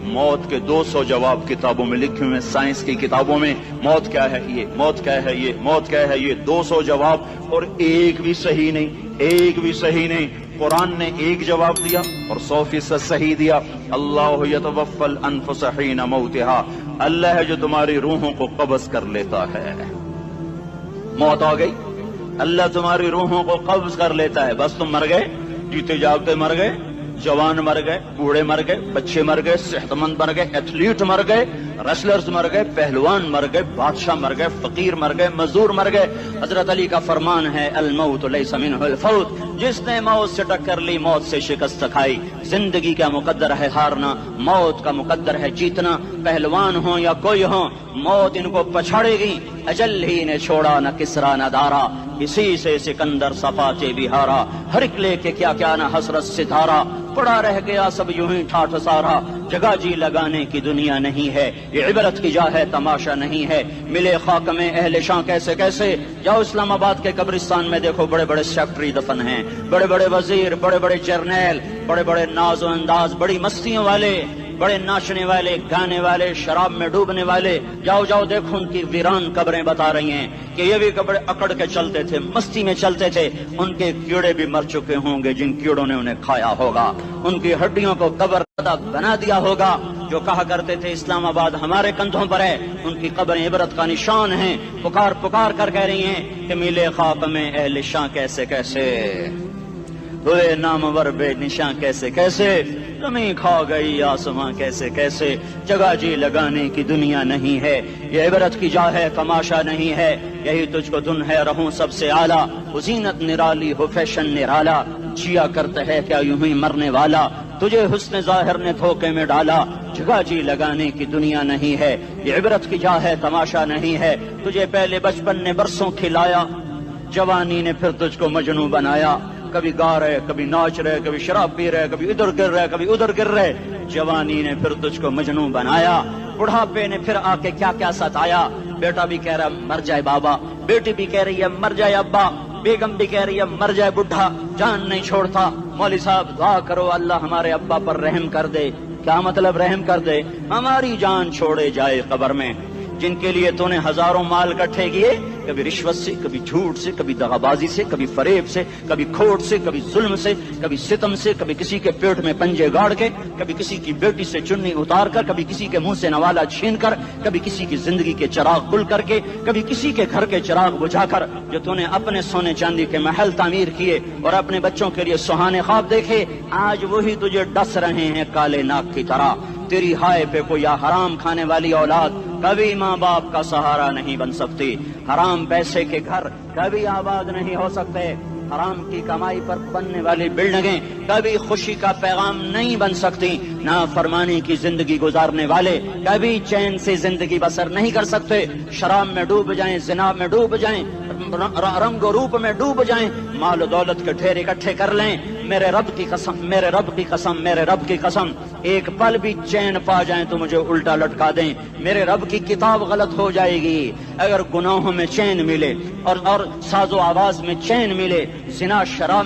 موت کے 200 جواب کتابوں میں لکھے ہوئے، سائنس کی کتابوں میں موت کیا ہے یہ، موت کیا ہے یہ، موت کیا ہے یہ، 200 جواب، اور ایک بھی صحیح نہیں، ایک بھی صحیح نہیں۔ قرآن نے ایک جواب دیا اور 100% صحیح دیا۔ اللہ یتوفی الانفس حین موتها، اللہ ہے جو تمہاری روحوں کو قبض کر لیتا ہے۔ موت آ گئی، اللہ تمہاری روحوں کو قبض کر لیتا ہے، بس تم مر گئے، جیتے جاگتے مر گئے، جوان مر گئے، بوڑھے مر گئے، بچے مر گئے، صحت مند مر گئے، ایتھلیٹ مر گئے، ریسلرز مر گئے، پہلوان مر گئے، بادشاہ مر گئے، فقیر مر گئے، مزدور مر گئے۔ حضرت علی کا فرمان ہے الموت لیس منہ الفوت، جس نے موت سے ٹکر لی موت سے شکست کھائی۔ زندگی کا مقدر ہے ہارنا، موت کا مقدر ہے جیتنا۔ پہلوان ہوں یا کوئی ہو، موت ان کو پچھاڑے گی۔ اجل ہی نے چھوڑا نہ کسرا نہ دارا، اسی سے سکندر صفاتے بہارا۔ ہر ایک لے کے کیا کیا نہ حسرت ستارہ، پڑا رہ گیا سب یوں ہی ٹھاٹھ سارا۔ جگہ جی لگانے کی دنیا نہیں ہے، یہ عبرت کی جا ہے تماشا نہیں ہے۔ ملے خاک میں اہل شاں کیسے کیسے، جاؤ اسلام آباد کے قبرستان میں دیکھو، بڑے بڑے سیکٹری دفن ہیں، بڑے بڑے وزیر، بڑے بڑے جرنیل، بڑے بڑے ناز و انداز، بڑی مستیوں والے، بڑے ناچنے والے، گانے والے، شراب میں ڈوبنے والے۔ جاؤ جاؤ دیکھو ان کی ویران قبریں بتا رہی ہیں کہ یہ بھی قبریں اکڑ کے چلتے تھے، مستی میں چلتے تھے۔ ان کے کیڑے بھی مر چکے ہوں گے جن کیڑوں نے انہیں کھایا ہوگا، ان کی ہڈیوں کو قبر بنا دیا ہوگا۔ جو کہا کرتے تھے اسلام آباد ہمارے کندھوں پر ہے، ان کی قبریں عبرت کا نشان ہیں۔ پکار پکار کر کہہ رہی ہیں کہ ملے خاک میں اہل شاں کیسے کیسے، ہوئے نامور بے نشاں کیسے کیسے، زمین کھا گئی آسماں کیسے کیسے۔ جگہ جی لگانے کی دنیا نہیں ہے، یہ عبرت کی جا ہے تماشا نہیں ہے۔ یہی تجھ کو دن ہے رہوں سب سے اعلیٰ، وہ زینت نرالی ہو فیشن نرالا۔ جیا کرتا ہے کیا یوں ہی مرنے والا، تجھے حسن ظاہر نے دھوکے میں ڈالا۔ جگہ جی لگانے کی دنیا نہیں ہے، یہ عبرت کی جا ہے تماشا نہیں ہے۔ تجھے پہلے بچپن نے برسوں کھلایا، جوانی نے پھر تجھ کو مجنوں بنایا۔ کبھی گا رہے، کبھی ناچ رہے، کبھی شراب پی رہے، کبھی ادھر گر رہے، کبھی ادھر گر رہے۔ جوانی نے پھر تجھ کو مجنوں بنایا، بڑھاپے نے پھر آ کے کیا کیا ستایا۔ بیٹا بھی کہہ رہا مر جائے بابا، بیٹی بھی کہہ رہی ہے مر جائے ابا، بیگم بھی کہہ رہی ہے مر جائے بڈھا، جان نہیں چھوڑتا۔ مولوی صاحب دعا کرو اللہ ہمارے ابا پر رحم کر دے۔ کیا مطلب رحم کر دے؟ ہماری جان چھوڑے جائے قبر میں۔ جن کے لیے تو نے ہزاروں مال اکٹھے کیے، کبھی رشوت سے، کبھی جھوٹ سے، کبھی دغابازی سے، کبھی فریب سے، کبھی کھوٹ سے، کبھی ظلم سے، کبھی ستم سے، کبھی کسی کے پیٹ میں پنجے گاڑ کے، کبھی کسی کی بیٹی سے چنی اتار کر، کبھی کسی کے منہ سے نوالا چھین کر، کبھی کسی کی زندگی کے چراغ گل کر کے، کبھی کسی کے گھر کے چراغ بجھا کر۔ جو تو نے اپنے سونے چاندی کے محل تعمیر کیے اور اپنے بچوں کے لیے سہانے خواب دیکھے، آج وہی تجھے ڈس رہے ہیں کالے ناک کی طرح۔ تیری ہائے پہ کوئی حرام کھانے والی اولاد کبھی ماں باپ کا سہارا نہیں بن سکتی۔ حرام پیسے کے گھر کبھی آباد نہیں ہو سکتے۔ حرام کی کمائی پر بننے والی بلڈنگیں کبھی خوشی کا پیغام نہیں بن سکتی۔ نافرمانی کی زندگی گزارنے والے کبھی چین سے زندگی بسر نہیں کر سکتے۔ شراب میں ڈوب جائیں، زنا میں ڈوب جائیں، رنگ و روپ میں ڈوب جائیں، مال و دولت کے ڈھیر اکٹھے کر لیں، میرے رب کی قسم، میرے رب کی قسم، میرے رب کی قسم، ایک پل بھی چین پا جائیں تو مجھے الٹا لٹکا دیں، میرے رب کی کتاب غلط ہو جائے گی۔ اگر گناہوں میں چین ملے اور ساز و آواز میں چین ملے، زنا شراب